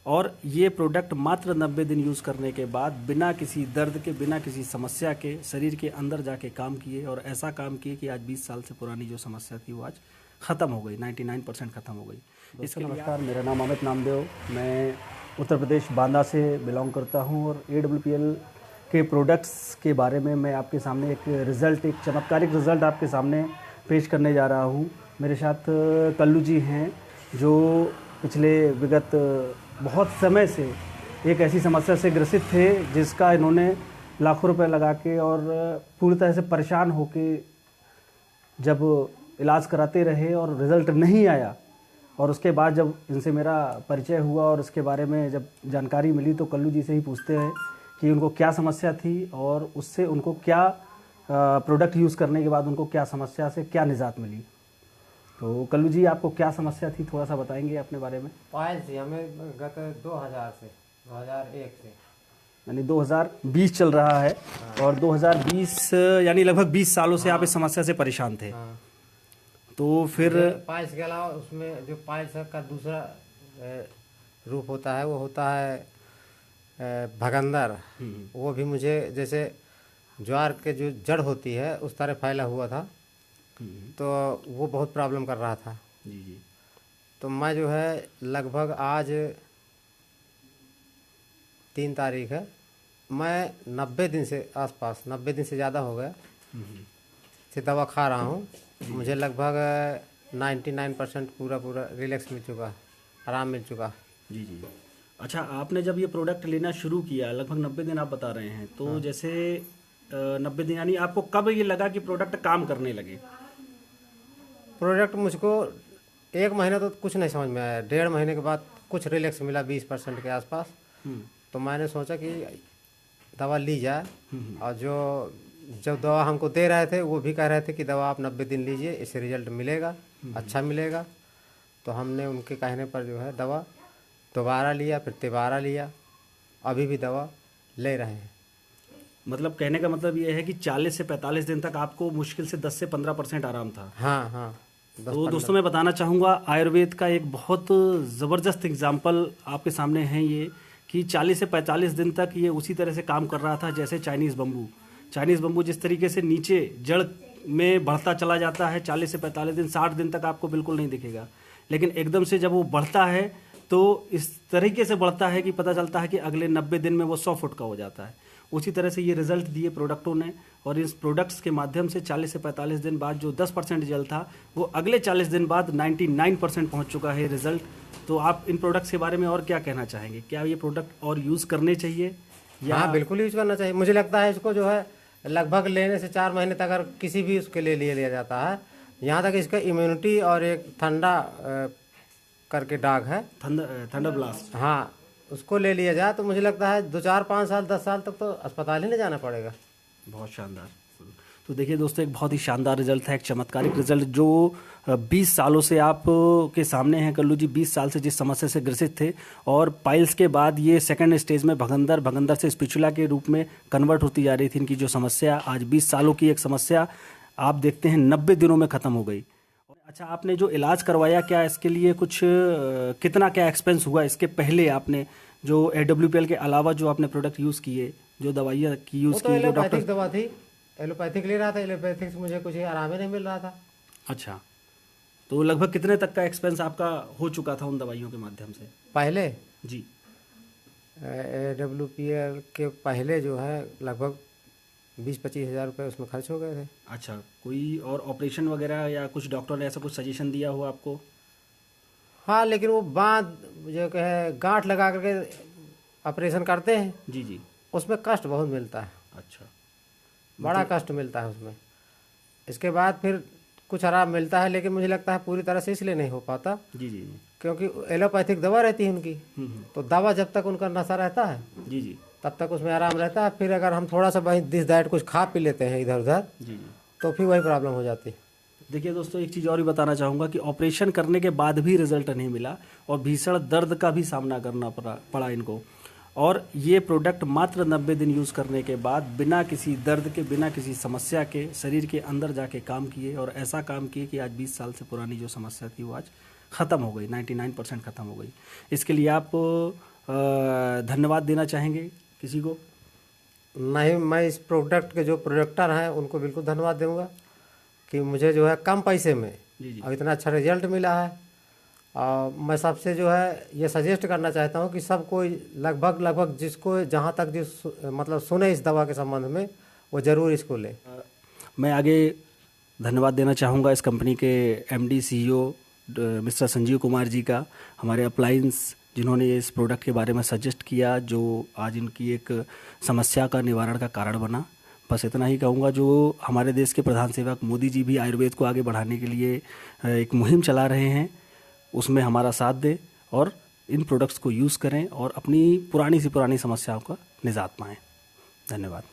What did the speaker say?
और ये प्रोडक्ट मात्र 90 दिन यूज़ करने के बाद बिना किसी दर्द के, बिना किसी समस्या के शरीर के अंदर जाके काम किए और ऐसा काम किए कि आज 20 साल से पुरानी जो समस्या थी वो आज ख़त्म हो गई, 99% ख़त्म हो गई। इसके नमस्कार, मेरा नाम अमित नामदेव, मैं उत्तर प्रदेश बांदा से बिलोंग करता हूँ और AWPL के प्रोडक्ट्स के बारे में मैं आपके सामने एक चमत्कारिक रिज़ल्ट आपके सामने पेश करने जा रहा हूँ। मेरे साथ कल्लू जी हैं जो पिछले विगत बहुत समय से एक ऐसी समस्या से ग्रसित थे जिसका इन्होंने लाखों रुपए लगा के और पूरी तरह से परेशान होके जब इलाज कराते रहे और रिज़ल्ट नहीं आया, और उसके बाद जब इनसे मेरा परिचय हुआ और इसके बारे में जब जानकारी मिली तो कल्लू जी से ही पूछते हैं कि उनको क्या समस्या थी और उससे उनको क्या प्रोडक्ट यूज़ करने के बाद उनको क्या समस्या से क्या निजात मिली। तो कल्लू जी, आपको क्या समस्या थी, थोड़ा सा बताएंगे अपने बारे में? पायल थी हमें गत 2001 से, यानी 2020 चल रहा है। हाँ। और 2020 यानी लगभग 20 सालों से आप इस समस्या से परेशान थे। हाँ। तो फिर पाइल्स के अलावा उसमें जो पाइल्स का दूसरा रूप होता है वो होता है भगंदर। वो भी मुझे जैसे ज्वार के जो जड़ होती है उस तरह फैला हुआ था, तो वो बहुत प्रॉब्लम कर रहा था। जी जी। तो मैं जो है लगभग आज 3 तारीख है, मैं 90 दिन से आसपास, 90 दिन से ज़्यादा हो गया से दवा खा रहा हूँ। मुझे लगभग 99% पूरा रिलैक्स मिल चुका, आराम मिल चुका। जी जी। अच्छा, आपने जब ये प्रोडक्ट लेना शुरू किया, लगभग 90 दिन आप बता रहे हैं, तो हाँ। जैसे 90 दिन यानी आपको कब ये लगा कि प्रोडक्ट काम करने लगे? प्रोडक्ट मुझको 1 महीना तो कुछ नहीं समझ में आया, 1.5 महीने के बाद कुछ रिलैक्स मिला 20% के आसपास। तो मैंने सोचा कि दवा ली जाए, और जब दवा हमको दे रहे थे वो भी कह रहे थे कि दवा आप 90 दिन लीजिए, इससे रिजल्ट मिलेगा, अच्छा मिलेगा। तो हमने उनके कहने पर जो है दवा दोबारा लिया, फिर तिबारा लिया, अभी भी दवा ले रहे हैं। मतलब कहने का मतलब ये है कि 40 से 45 दिन तक आपको मुश्किल से 10 से 15% आराम था। हाँ हाँ। तो दोस्तों, मैं बताना चाहूँगा आयुर्वेद का एक बहुत ज़बरदस्त एग्जाम्पल आपके सामने है ये, कि 40 से 45 दिन तक ये उसी तरह से काम कर रहा था जैसे चाइनीज़ बम्बू जिस तरीके से नीचे जड़ में बढ़ता चला जाता है, 40 से 45 दिन, 60 दिन तक आपको बिल्कुल नहीं दिखेगा, लेकिन एकदम से जब वो बढ़ता है तो इस तरीके से बढ़ता है कि पता चलता है कि अगले 90 दिन में वो 100 फुट का हो जाता है। उसी तरह से ये रिजल्ट दिए प्रोडक्टों ने, और इस प्रोडक्ट्स के माध्यम से 40 से 45 दिन बाद जो 10% रिजल्ट था वो अगले 40 दिन बाद 99% पहुंच चुका है रिजल्ट। तो आप इन प्रोडक्ट्स के बारे में और क्या कहना चाहेंगे? क्या ये प्रोडक्ट और यूज़ करने चाहिए या? हाँ, बिल्कुल यूज़ करना चाहिए। मुझे लगता है इसको जो है लगभग लेने से 4 महीने तक अगर किसी भी उसके लिए लिया जाता है, यहाँ तक इसका इम्यूनिटी और एक ठंडा करके डाग है, थंडर ब्लास्ट, हाँ, उसको ले लिया जाए तो मुझे लगता है 2, 4, 5 साल 10 साल तक तो अस्पताल ही नहीं जाना पड़ेगा। बहुत शानदार। तो देखिए दोस्तों, एक बहुत ही शानदार रिजल्ट था, एक चमत्कारिक रिजल्ट जो 20 सालों से आप के सामने हैं। कल्लू जी 20 साल से जिस समस्या से ग्रसित थे और पाइल्स के बाद ये सेकंड स्टेज में भगंदर से स्पिचुला के रूप में कन्वर्ट होती जा रही थी इनकी जो समस्या, आज 20 सालों की एक समस्या आप देखते हैं 90 दिनों में ख़त्म हो गई। अच्छा, आपने जो इलाज करवाया, क्या इसके लिए कुछ कितना क्या एक्सपेंस हुआ? इसके पहले आपने जो AWPL के अलावा जो आपने प्रोडक्ट यूज़ किए, जो दवाइयाँ की यूज़ की, जो डॉक्टर दवा थी, एलोपैथिक ले रहा था, एलोपैथिक से मुझे कुछ आराम ही नहीं मिल रहा था। अच्छा, तो लगभग कितने तक का एक्सपेंस आपका हो चुका था उन दवाइयों के माध्यम से पहले? जी, AWPL के पहले जो है लगभग 20-25 हज़ार रुपये उसमें खर्च हो गए थे। अच्छा, कोई और ऑपरेशन वगैरह या कुछ डॉक्टर ने ऐसा कुछ सजेशन दिया हो आपको? हाँ, लेकिन वो जो कहे गांठ लगा करके ऑपरेशन करते हैं, जी जी, उसमें कष्ट बहुत मिलता है। अच्छा, बड़ा कष्ट मिलता है उसमें। इसके बाद फिर कुछ आराम मिलता है, लेकिन मुझे लगता है पूरी तरह से इसलिए नहीं हो पाता जी जी, क्योंकि एलोपैथिक दवा रहती है उनकी, तो दवा जब तक उनका नशा रहता है जी जी, तब तक उसमें आराम रहता है। फिर अगर हम थोड़ा सा वही दिस दैट कुछ खा पी लेते हैं इधर उधर, जी जी, तो फिर वही प्रॉब्लम हो जाती है। देखिए दोस्तों, एक चीज़ और भी बताना चाहूँगा कि ऑपरेशन करने के बाद भी रिजल्ट नहीं मिला और भीषण दर्द का भी सामना करना पड़ा इनको, और ये प्रोडक्ट मात्र 90 दिन यूज़ करने के बाद बिना किसी दर्द के, बिना किसी समस्या के शरीर के अंदर जाके काम किए और ऐसा काम किए कि आज 20 साल से पुरानी जो समस्या थी वो आज ख़त्म हो गई, 99% ख़त्म हो गई। इसके लिए आप धन्यवाद देना चाहेंगे किसी को? नहीं, मैं इस प्रोडक्ट के जो प्रोडक्टर हैं उनको बिल्कुल धन्यवाद दूंगा कि मुझे जो है कम पैसे में जी। और इतना अच्छा रिजल्ट मिला है। और मैं सबसे जो है ये सजेस्ट करना चाहता हूँ कि सब कोई लगभग जिसको जहाँ तक मतलब सुने इस दवा के संबंध में, वो ज़रूर इसको ले। मैं आगे धन्यवाद देना चाहूँगा इस कंपनी के MD CEO mister Sanjeev Kumar ji का, हमारे अप्लायंस जिन्होंने इस प्रोडक्ट के बारे में सजेस्ट किया, जो आज इनकी एक समस्या का निवारण का कारण बना। बस इतना ही कहूँगा, जो हमारे देश के प्रधान सेवक मोदी जी भी आयुर्वेद को आगे बढ़ाने के लिए एक मुहिम चला रहे हैं, उसमें हमारा साथ दें और इन प्रोडक्ट्स को यूज़ करें और अपनी पुरानी सी पुरानी समस्याओं का निजात पाएँ। धन्यवाद।